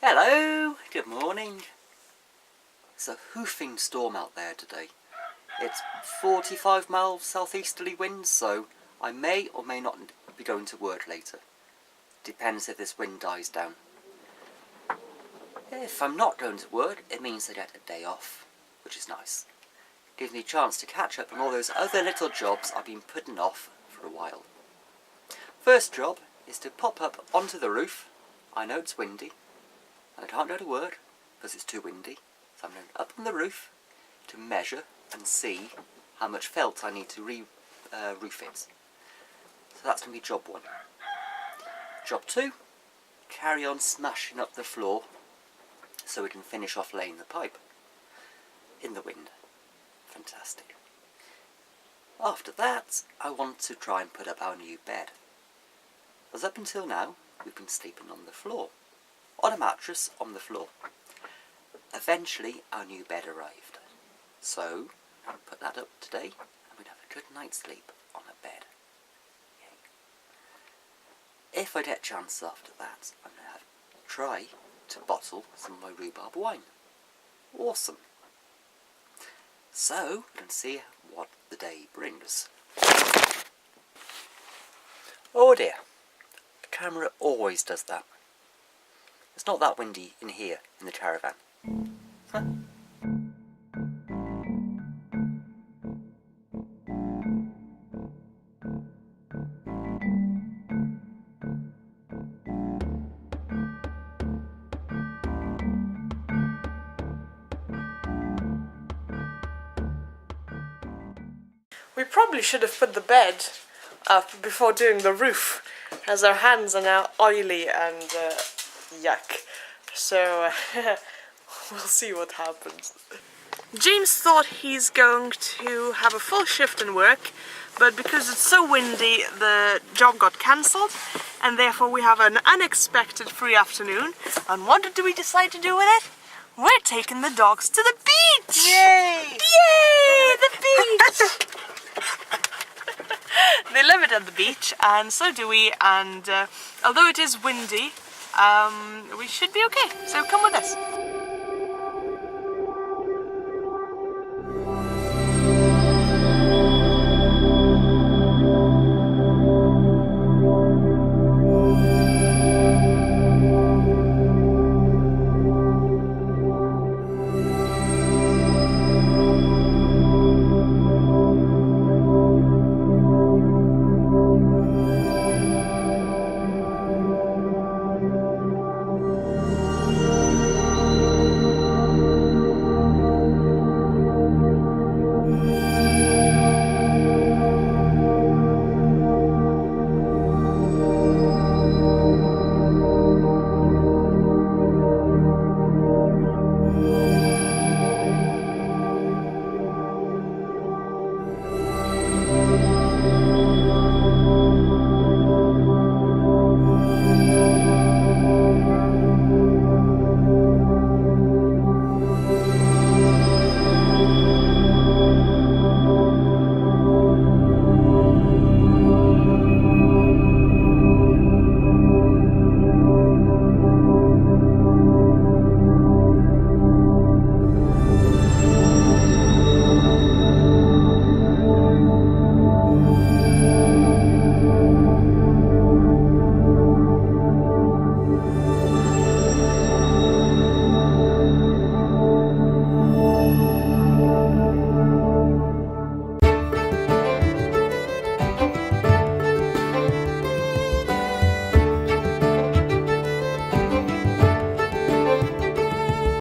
Hello, good morning. It's a hoofing storm out there today. It's 45 miles southeasterly winds, so I may or may not be going to work later. Depends if this wind dies down. If I'm not going to work, it means I get a day off, which is nice. Gives me a chance to catch up on all those other little jobs I've been putting off for a while. First job is to pop up onto the roof. I know it's windy, and I can't go to work because it's too windy, so I'm going up on the roof to measure and see how much felt I need to roof it. So that's going to be job one. Job two, carry on smashing up the floor so we can finish off laying the pipe in the wind. Fantastic. After that, I want to try and put up our new bed. As up until now, we've been sleeping on the floor, on a mattress on the floor. Eventually, our new bed arrived. So, I'll put that up today, and we'd have a good night's sleep on a bed. Yay. If I get a chance after that, I'm going to try to bottle some of my rhubarb wine. Awesome. So, we can see what the day brings. Oh dear. The camera always does that. It's not that windy in here, in the caravan. Huh? We probably should have put the bed up before doing the roof, as our hands are now oily and yuck. So we'll see what happens. James thought he's going to have a full shift in work, but because it's so windy, the job got cancelled, and therefore we have an unexpected free afternoon. And what do we decide to do with it? We're taking the dogs to the beach! Yay! Yay! The beach! They love it at the beach, and so do we, and although it is windy, we should be okay, so come with us.